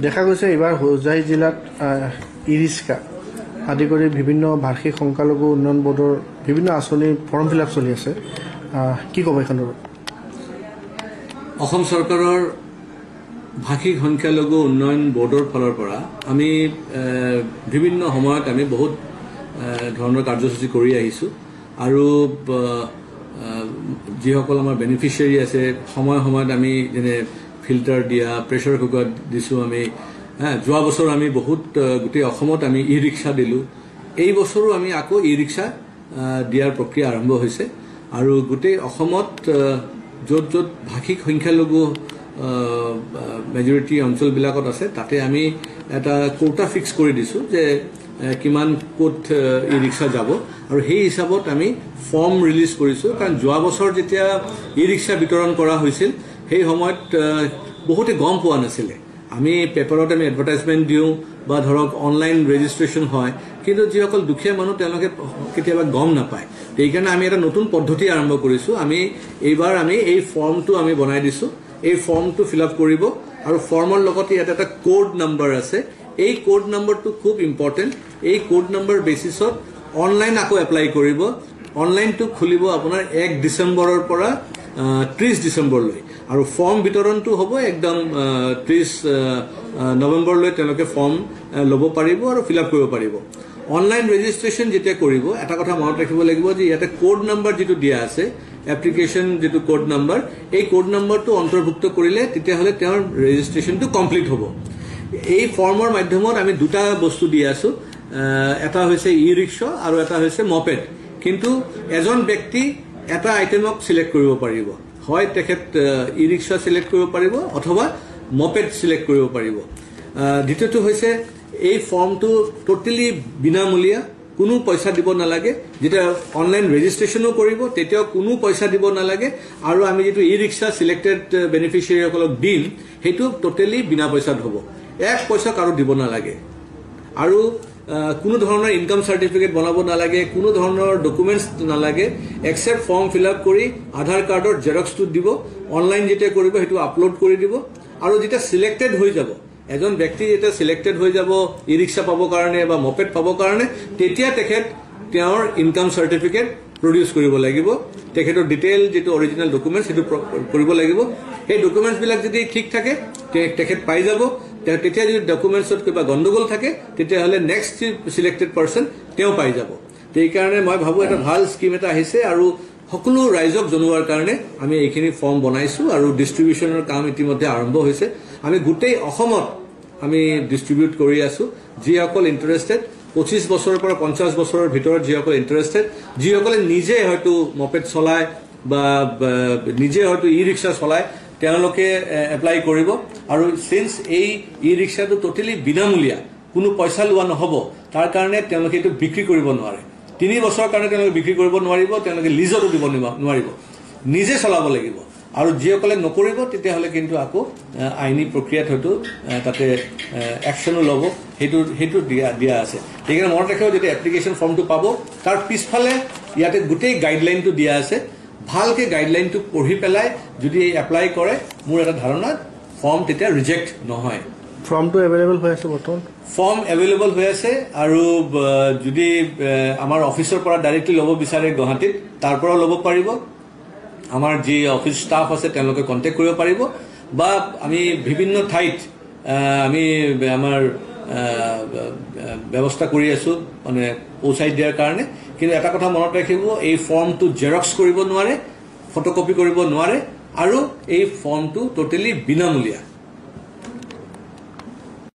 দেখা গৈছে এইবাৰ হোজাই জিলাত ই ৰিক্সা আদি কৰি বিভিন্ন ভাষিক সংখ্যালঘু উন্নয়ন বোৰ্ডৰ বিভিন্ন আঁচনি ফৰ্ম ফিল আপ চলি আছে কি ক'ব এই সন্দৰ্ভত অসম চৰকাৰৰ ভাষিক সংখ্যালঘু উন্নয়ন বোৰ্ডৰ ফালৰ পৰা আমি বিভিন্ন সময়ত আমি বহুত ধৰণৰ কাৰ্যসূচী কৰি আহিছোঁ আৰু যিসকল আমাৰ বেনিফিচিয়াৰী আছে সময় সময়ত আমি যেনে ফিল্টাৰ দিয়া প্ৰেছাৰ কুকাৰ দিছোঁ আমি যোৱা বছৰ আমি বহুত গোটেই অসমত আমি ই ৰিক্সা দিলোঁ এই বছৰো আমি আকৌ ই ৰিক্সা দিয়াৰ প্ৰক্ৰিয়া আৰম্ভ হৈছে আৰু গোটেই অসমত য'ত য'ত ভাষিক সংখ্যালঘু মেজৰিটি অঞ্চলবিলাকত আছে তাতে আমি এটা কোটা ফিক্স কৰি দিছোঁ যে কিমান ক'ত ই ৰিক্সা যাব আৰু সেই হিচাপত আমি ফৰ্ম ৰিলিজ কৰিছোঁ কাৰণ যোৱা বছৰ যেতিয়া ই ৰিক্সা বিতৰণ কৰা হৈছিল সেই সময়ত বহুতে গম পোৱা নাছিলে আমি পেপাৰত আমি এডভাৰটাইজমেণ্ট দিওঁ বা ধৰক অনলাইন ৰেজিষ্ট্ৰেশ্যন হয় কিন্তু যিসকল দুখীয়া মানুহ তেওঁলোকে কেতিয়াবা গম নাপায় সেইকাৰণে আমি এটা নতুন পদ্ধতি আৰম্ভ কৰিছোঁ আমি এইবাৰ আমি এই ফৰ্মটো আমি বনাই দিছোঁ এই ফৰ্মটো ফিল আপ কৰিব আৰু ফৰ্মৰ লগতে ইয়াত এটা কোড নম্বৰ আছে এই কোড নম্বৰটো খুব ইম্পৰ্টেণ্ট এই কোড নম্বৰ বেচিছত অনলাইন আকৌ এপ্লাই কৰিব অনলাইনটো খুলিব আপোনাৰ 1 ডিচেম্বৰৰ পৰা 30 ডিচেম্বৰলৈ আৰু ফৰ্ম বিতৰণটো হ'ব একদম 30 নৱেম্বৰলৈ তেওঁলোকে ফৰ্ম ল'ব পাৰিব আৰু ফিল আপ কৰিব পাৰিব অনলাইন ৰেজিষ্ট্ৰেশ্যন যেতিয়া কৰিব এটা কথা মনত ৰাখিব লাগিব যে ইয়াতে কোড নম্বৰ যিটো দিয়া আছে এপ্লিকেশ্যন যিটো কোড নম্বৰ এই কোড নম্বৰটো অন্তৰ্ভুক্ত কৰিলে তেতিয়াহ'লে তেওঁৰ ৰেজিষ্ট্ৰেশ্যনটো কমপ্লিট হ'ব এই ফৰ্মৰ মাধ্যমত আমি দুটা বস্তু দি আছো এটা হৈছে ই ৰিক্সা আৰু এটা হৈছে মপেড কিন্তু এজন ব্যক্তি এটা আইটেমক সিলেক্ট কৰিব পাৰিব হয় তেখেত ই ৰিক্সা সিলেক্ট কৰিব পাৰিব অথবা মপেড সিলেক্ট কৰিব পাৰিব দ্বিতীয়টো হৈছে এই ফৰ্মটো টোটালি বিনামূলীয়া কোনো পইচা দিব নালাগে যেতিয়া অনলাইন ৰেজিষ্ট্ৰেশ্যনো কৰিব তেতিয়াও কোনো পইচা দিব নালাগে আৰু আমি যেটো ই ৰিক্সা সিলেক্টেড বেনিফিচিয়াৰীসকলক দিম হেতু টোটালি বিনা পইচাত হ'ব এক পইচা কাৰো দিব নালাগে আৰু কোনো ধৰণৰ ইনকাম সাৰ্টিফিকেট বনাব নালাগে কোনো ধৰণৰ ডকুমেন্টস নালাগে এক্সেপ্ট ফৰ্ম ফিল আপ কৰি আধাৰ কাৰ্ডৰ জেৰক্সটো দিব অনলাইন যেটা কৰিব হেতু আপলোড কৰি দিব আৰু যেটা সিলেক্টেড হৈ যাব এজন ব্যক্তি যেটা সিলেক্টেড হৈ যাব ই ৰিক্সা পাব কাৰণে বা মপেড পাব কাৰণে তেতিয়া তেখেত তেওঁৰ ইনকাম সাৰ্টিফিকেট প্ৰডিউস কৰিব লাগিব তেখেতৰ ডিটেইল যেটো অৰিজিনাল ডকুমেন্টস হেতু কৰিব লাগিব এই ডকুমেন্টস বিলাক যদি ঠিক থাকে তেখেত পাই যাব তেতিয়া যদি ডকুমেন্টছত কিবা গণ্ডগোল থাকে তেতিয়া হলে নেক্সট সিলেক্টেড পারসন তেও পাই যাব এই কারণে মই ভাবো এটা ভাল স্কিম এটা আহিছে আৰু সকলো ৰাইজক জনোৱাৰ কাৰণে আমি এইখিনি ফৰ্ম বনাইছো আৰু ডিস্ট্ৰিবিউশনৰ কাম ইতিমধ্যে আৰম্ভ হৈছে আমি গোটেই অসমত আমি ডিস্ট্ৰিবিউট কৰি আছো যিসকল ইন্টাৰেস্টেড 25 বছৰৰ পৰা 50 বছৰৰ ভিতৰত যিসকল ইন্টাৰেস্টেড যিসকলে নিজে হয়তো মপেড চলায় বা নিজে হয়তো ই ৰিক্সা চলায় তেওঁলোকে এপ্লাই কৰিব আৰু সিন্স এই ই ৰিক্সাটো টোটালি বিনামূলীয়া কোনো পইচা লোৱা নহব তাৰ কাৰণে তেওঁলোকে এটো বিক্ৰী কৰিব নোৱাৰে 3 বছৰৰ কাৰণে তেওঁলোকে বিক্ৰী কৰিব নোৱাৰিব তেওঁলোকে লিজতো দিব নোৱাৰিব নিজে চলাব লাগিব আৰু যিসকলে নকৰিব তেতিয়া হলে কিন্তু আকৌ আইনী প্ৰক্ৰিয়াত হয়তো তাতে একশনো ল'ব হেতু দিয়া আছে সেইকাৰণে মনত ৰাখিব যেতিয়া এপ্লিকেশন ফৰ্মটো পাব তাৰ পিছফালে ইয়াতে গোটেই গাইডলাইনটো দিয়া আছে ভালকে গাইডলাইনটো পঢ়ি পেলাই যদি এপ্লাই কৰে মোৰ এটা ধাৰণা ফৰ্ম তেতিয়া ৰিজেক্ট নহয় ফৰ্মটো अवेलेबल হৈ আছে বৰ্তমান ফৰ্ম अवेलेबल হৈ আছে আৰু যদি আমাৰ অফিচৰ পৰা ডাইৰেক্টলি ল'ব বিচাৰে গুৱাহাটীত তাৰ পৰা ল'ব পাৰিব আমাৰ যি অফিস ষ্টাফ আছে তেওঁলোকে কন্টাক্ট কৰিব পাৰিব বা আমি বিভিন্ন ঠাইত আমি আমাৰ ব্যৱস্থা কৰি আছো মানে পৌঁছাই দিয়াৰ কাৰণে কিন্তু এটা কথা মনত ৰাখিব এই ফৰ্মটো জেৰক্স কৰিব নোৱাৰে ফটোকপি কৰিব নোৱাৰে আৰু এই ফৰ্মটো টোটালি বিনামূলীয়া